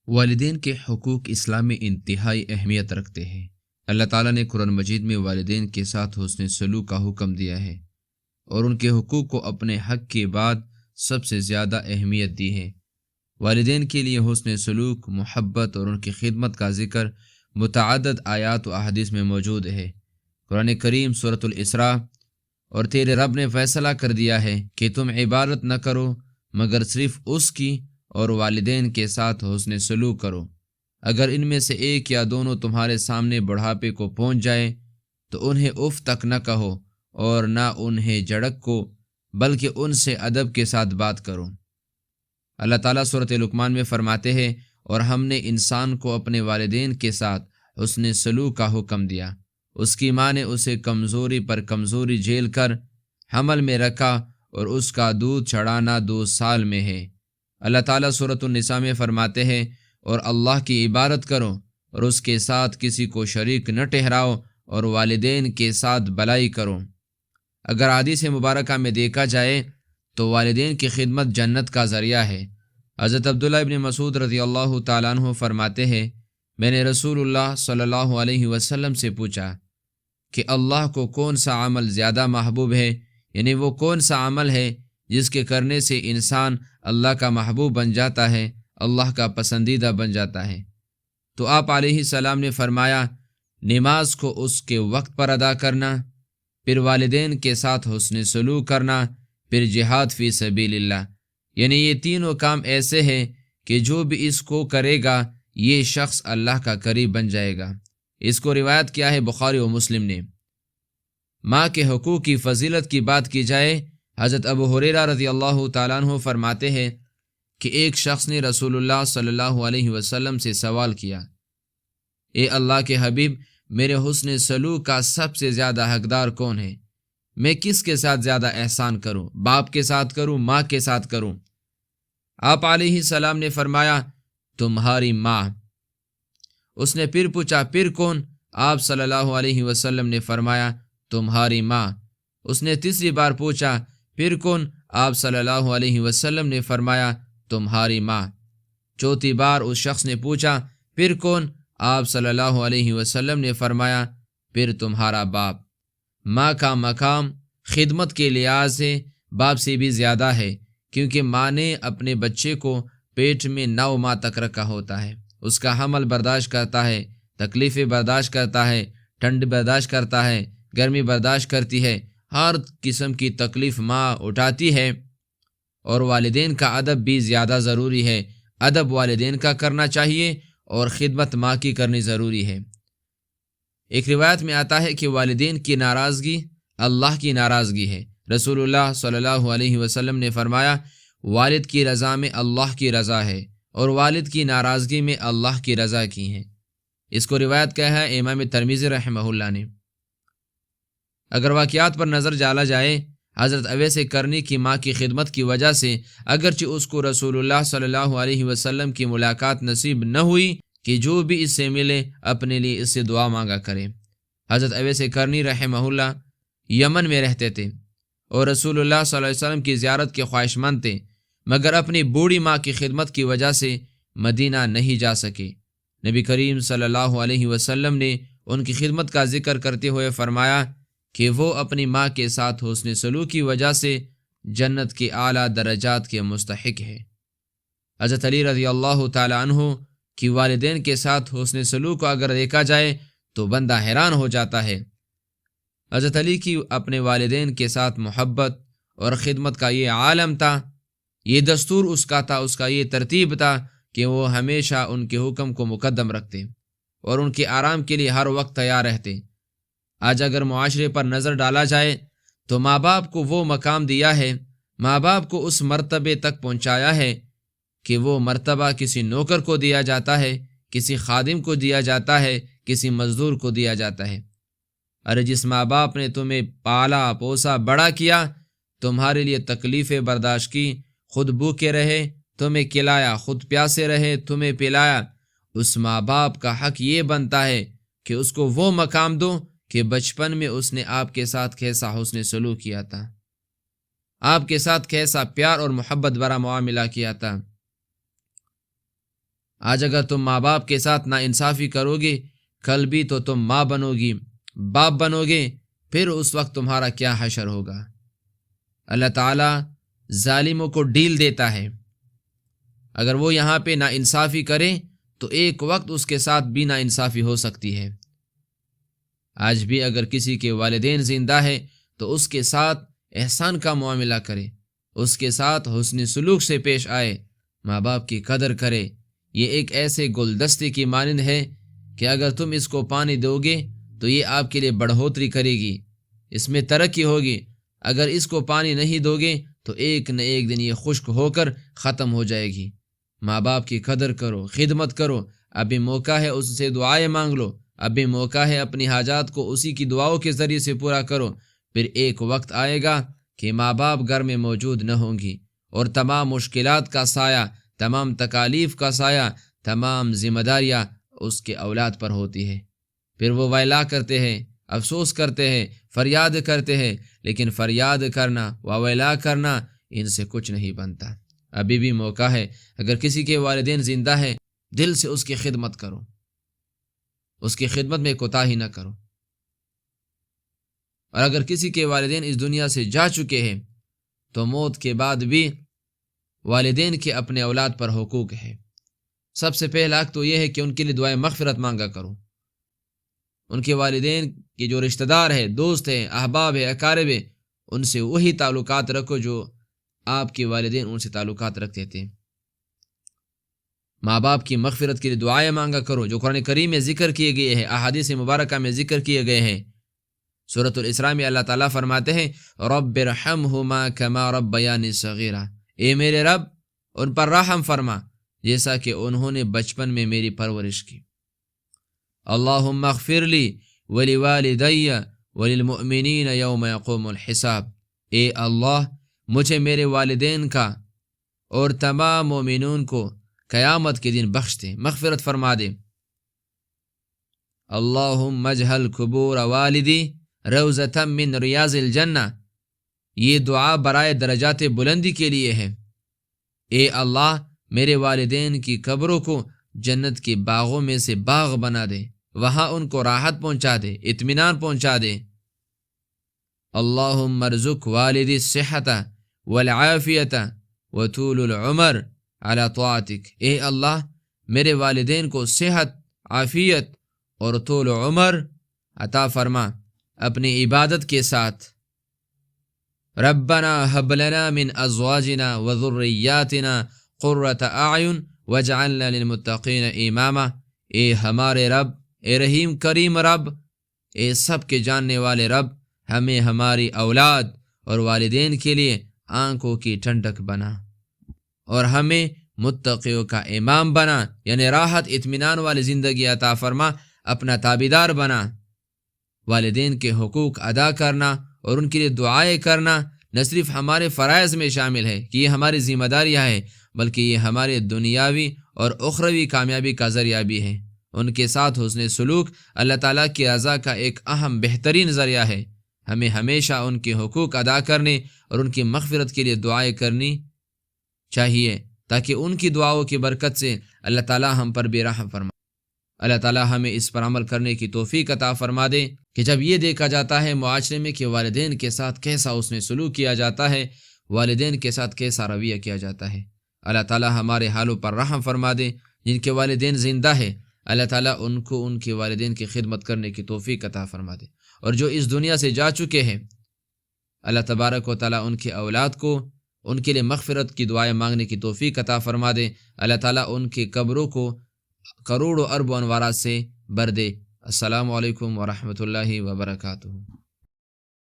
والدین کے حقوق اسلام میں انتہائی اہمیت رکھتے ہیں۔ اللہ تعالیٰ نے قرآن مجید میں والدین کے ساتھ حسن سلوک کا حکم دیا ہے اور ان کے حقوق کو اپنے حق کے بعد سب سے زیادہ اہمیت دی ہے۔ والدین کے لیے حسن سلوک، محبت اور ان کی خدمت کا ذکر متعدد آیات و احادیث میں موجود ہے۔ قرآن کریم سورۃ الاسراء: اور تیرے رب نے فیصلہ کر دیا ہے کہ تم عبادت نہ کرو مگر صرف اس کی، اور والدین کے ساتھ حسن سلوک کرو۔ اگر ان میں سے ایک یا دونوں تمہارے سامنے بڑھاپے کو پہنچ جائے تو انہیں اف تک نہ کہو اور نہ انہیں جھڑک کو، بلکہ ان سے ادب کے ساتھ بات کرو۔ اللہ تعالیٰ سورۃ لقمان میں فرماتے ہیں، اور ہم نے انسان کو اپنے والدین کے ساتھ حسن سلوک کا حکم دیا۔ اس کی ماں نے اسے کمزوری پر کمزوری جھیل کر حمل میں رکھا، اور اس کا دودھ چڑھانا 2 سال میں ہے۔ اللہ تعالیٰ سورۃ النساء میں فرماتے ہیں، اور اللہ کی عبادت کرو اور اس کے ساتھ کسی کو شریک نہ ٹھہراؤ، اور والدین کے ساتھ بھلائی کرو۔ اگر حدیث مبارکہ میں دیکھا جائے تو والدین کی خدمت جنت کا ذریعہ ہے۔ حضرت عبداللہ ابن مسعود رضی اللہ تعالیٰ عنہ فرماتے ہیں، میں نے رسول اللہ صلی اللہ علیہ وسلم سے پوچھا کہ اللہ کو کون سا عمل زیادہ محبوب ہے، یعنی وہ کون سا عمل ہے جس کے کرنے سے انسان اللہ کا محبوب بن جاتا ہے، اللہ کا پسندیدہ بن جاتا ہے؟ تو آپ علیہ السلام نے فرمایا، نماز کو اس کے وقت پر ادا کرنا، پھر والدین کے ساتھ حسن سلوک کرنا، پھر جہاد فی سبیل اللہ۔ یعنی یہ تینوں کام ایسے ہیں کہ جو بھی اس کو کرے گا یہ شخص اللہ کا قریب بن جائے گا۔ اس کو روایت کیا ہے بخاری و مسلم نے۔ ماں کے حقوق کی فضیلت کی بات کی جائے، حضرت ابو ہریرہ رضی اللہ تعالیٰ عنہ فرماتے ہیں کہ ایک شخص نے رسول اللہ صلی اللہ علیہ وسلم سے سوال کیا، اے اللہ کے حبیب، میرے حسن سلوک کا سب سے زیادہ حقدار کون ہے؟ میں کس کے ساتھ زیادہ احسان کروں؟ باپ کے ساتھ کروں، ماں کے ساتھ کروں؟ آپ علیہ السلام نے فرمایا، تمہاری ماں۔ اس نے پھر پوچھا، پھر کون؟ آپ صلی اللہ علیہ وسلم نے فرمایا، تمہاری ماں۔ اس نے تیسری بار پوچھا، پھر کون؟ آپ صلی اللہ علیہ وسلم نے فرمایا، تمہاری ماں۔ چوتھی بار اس شخص نے پوچھا، پھر کون؟ آپ صلی اللہ علیہ وسلم نے فرمایا، پھر تمہارا باپ۔ ماں کا مقام خدمت کے لحاظ سے باپ سے بھی زیادہ ہے، کیونکہ ماں نے اپنے بچے کو پیٹ میں 9 ماہ تک رکھا ہوتا ہے، اس کا حمل برداشت کرتا ہے، تکلیفیں برداشت کرتا ہے، ٹھنڈ برداشت کرتا ہے، گرمی برداشت کرتی ہے، ہر قسم کی تکلیف ماں اٹھاتی ہے۔ اور والدین کا ادب بھی زیادہ ضروری ہے۔ ادب والدین کا کرنا چاہیے اور خدمت ماں کی کرنی ضروری ہے۔ ایک روایت میں آتا ہے کہ والدین کی ناراضگی اللہ کی ناراضگی ہے۔ رسول اللہ صلی اللہ علیہ وسلم نے فرمایا، والد کی رضا میں اللہ کی رضا ہے، اور والد کی ناراضگی میں اللہ کی رضا کی ہے۔ اس کو روایت کیا ہے امام ترمذی رحمہ اللہ نے۔ اگر واقعات پر نظر ڈالا جائے، حضرت اویس کرنی کی ماں کی خدمت کی وجہ سے اگرچہ اس کو رسول اللہ صلی اللہ علیہ وسلم کی ملاقات نصیب نہ ہوئی کہ جو بھی اس سے ملے اپنے لیے اس سے دعا مانگا کرے۔ حضرت اویس کرنی رحمہ اللہ یمن میں رہتے تھے اور رسول اللہ صلی اللہ علیہ وسلم کی زیارت کے خواہش مند تھے، مگر اپنی بوڑھی ماں کی خدمت کی وجہ سے مدینہ نہیں جا سکے۔ نبی کریم صلی اللہ علیہ وسلم نے ان کی خدمت کا ذکر کرتے ہوئے فرمایا کہ وہ اپنی ماں کے ساتھ حسن سلوک کی وجہ سے جنت کے اعلیٰ درجات کے مستحق ہے۔ حضرت علی رضی اللہ تعالی عنہ کی والدین کے ساتھ حسن سلوک کو اگر دیکھا جائے تو بندہ حیران ہو جاتا ہے۔ حضرت علی کی اپنے والدین کے ساتھ محبت اور خدمت کا یہ عالم تھا، یہ دستور اس کا تھا، اس کا یہ ترتیب تھا کہ وہ ہمیشہ ان کے حکم کو مقدم رکھتے اور ان کے آرام کے لیے ہر وقت تیار رہتے۔ آج اگر معاشرے پر نظر ڈالا جائے تو ماں باپ کو وہ مقام دیا ہے، ماں باپ کو اس مرتبے تک پہنچایا ہے کہ وہ مرتبہ کسی نوکر کو دیا جاتا ہے، کسی خادم کو دیا جاتا ہے، کسی مزدور کو دیا جاتا ہے۔ ارے جس ماں باپ نے تمہیں پالا پوسا بڑا کیا، تمہارے لیے تکلیفیں برداشت کی، خود بھوکے رہے، تمہیں کھلایا، خود پیاسے رہے، تمہیں پلایا، اس ماں باپ کا حق یہ بنتا ہے کہ اس کو وہ مقام دو کہ بچپن میں اس نے آپ کے ساتھ کیسا حسن سلوک کیا تھا، آپ کے ساتھ کیسا پیار اور محبت بھرا معاملہ کیا تھا۔ آج اگر تم ماں باپ کے ساتھ ناانصافی کرو گے، کل بھی تو تم ماں بنو گی، باپ بنو گے، پھر اس وقت تمہارا کیا حشر ہوگا۔ اللہ تعالیٰ ظالموں کو ڈیل دیتا ہے، اگر وہ یہاں پہ ناانصافی کرے تو ایک وقت اس کے ساتھ بھی ناانصافی ہو سکتی ہے۔ آج بھی اگر کسی کے والدین زندہ ہے تو اس کے ساتھ احسان کا معاملہ کرے، اس کے ساتھ حسن سلوک سے پیش آئے، ماں باپ کی قدر کرے۔ یہ ایک ایسے گلدستے کی مانند ہے کہ اگر تم اس کو پانی دو گے تو یہ آپ کے لیے بڑھوتری کرے گی، اس میں ترقی ہوگی۔ اگر اس کو پانی نہیں دو گے تو ایک نہ ایک دن یہ خشک ہو کر ختم ہو جائے گی۔ ماں باپ کی قدر کرو، خدمت کرو، ابھی موقع ہے اس سے دعائیں مانگ لو، ابھی موقع ہے اپنی حاجات کو اسی کی دعاؤں کے ذریعے سے پورا کرو۔ پھر ایک وقت آئے گا کہ ماں باپ گھر میں موجود نہ ہوں گی اور تمام مشکلات کا سایہ، تمام تکالیف کا سایہ، تمام ذمہ داریاں اس کے اولاد پر ہوتی ہے۔ پھر وہ ویلا کرتے ہیں، افسوس کرتے ہیں، فریاد کرتے ہیں، لیکن فریاد کرنا و ویلا کرنا ان سے کچھ نہیں بنتا۔ ابھی بھی موقع ہے، اگر کسی کے والدین زندہ ہیں دل سے اس کی خدمت کرو، اس کی خدمت میں کوتاہی نہ کرو۔ اور اگر کسی کے والدین اس دنیا سے جا چکے ہیں تو موت کے بعد بھی والدین کے اپنے اولاد پر حقوق ہے۔ سب سے پہلا حق تو یہ ہے کہ ان کے لیے دعائیں مغفرت مانگا کرو۔ ان کے والدین کے جو رشتہ دار ہیں، دوست ہیں، احباب ہیں، اقارب ہیں، ان سے وہی تعلقات رکھو جو آپ کے والدین ان سے تعلقات رکھتے تھے۔ ماں باپ کی مغفرت کے لیے دعائیں مانگا کرو جو قرآن کریم میں ذکر کیے گئے ہیں، احادیث مبارکہ میں ذکر کیے گئے ہیں۔ سورۃ الاسراء میں اللہ تعالیٰ فرماتے ہیں رب ارحمہما کما ربیانی صغیرا، اے میرے رب ان پر رحم فرما جیسا کہ انہوں نے بچپن میں میری پرورش کی۔ اللہم اغفر لی ولوالدی وللمؤمنین یوم یقوم الحساب، اے اللہ مجھے میرے والدین کا اور تمام مومنون کو قیامت کے دن بخش دے، مغفرت فرما دے۔ اللہم اجعل قبور والدی روضۃ من ریاض الجنہ، یہ دعا برائے درجات بلندی کے لیے ہے۔ اے اللہ میرے والدین کی قبروں کو جنت کے باغوں میں سے باغ بنا دے، وہاں ان کو راحت پہنچا دے، اطمینان پہنچا دے۔ اللہم ارزق والدی الصحۃ والعافیۃ وطول العمر علی طاعتک، اے اللہ میرے والدین کو صحت، عافیت اور طول عمر عطا فرما اپنی عبادت کے ساتھ۔ ربنا هب لنا من ازواجنا وذریاتنا قرۃ اعین واجعلنا للمتقین اماما، اے ہمارے رب، اے رحیم کریم رب، اے سب کے جاننے والے رب، ہمیں ہماری اولاد اور والدین کے لیے آنکھوں کی ٹھنڈک بنا اور ہمیں متقیوں کا امام بنا، یعنی راحت اطمینان والی زندگی عطا فرما، اپنا تابعدار بنا۔ والدین کے حقوق ادا کرنا اور ان کے لیے دعائیں کرنا نہ صرف ہمارے فرائض میں شامل ہے کہ یہ ہماری ذمہ داریاں ہیں، بلکہ یہ ہمارے دنیاوی اور اخروی کامیابی کا ذریعہ بھی ہے۔ ان کے ساتھ حسن سلوک اللہ تعالیٰ کی رضا کا ایک اہم بہترین ذریعہ ہے۔ ہمیں ہمیشہ ان کے حقوق ادا کرنے اور ان کی مغفرت کے لیے دعائیں کرنی چاہیے تاکہ ان کی دعاؤں کی برکت سے اللہ تعالیٰ ہم پر بھی رحم فرمائے۔ اللہ تعالیٰ ہمیں اس پر عمل کرنے کی توفیق عطا فرما دے کہ جب یہ دیکھا جاتا ہے معاشرے میں کہ والدین کے ساتھ کیسا حسن سلوک کیا جاتا ہے، والدین کے ساتھ کیسا رویہ کیا جاتا ہے، اللہ تعالیٰ ہمارے حالوں پر رحم فرما دے۔ جن کے والدین زندہ ہے اللہ تعالیٰ ان کو ان کے والدین کی خدمت کرنے کی توفیق عطا فرما دے، اور جو اس دنیا سے جا چکے ہیں اللہ تبارک و تعالیٰ ان کے اولاد کو ان کے لیے مغفرت کی دعائیں مانگنے کی توفیق عطا فرما دے۔ اللہ تعالیٰ ان کے قبروں کو کروڑوں ارب انوارات سے بھر دے۔ السلام علیکم ورحمۃ اللہ وبرکاتہ۔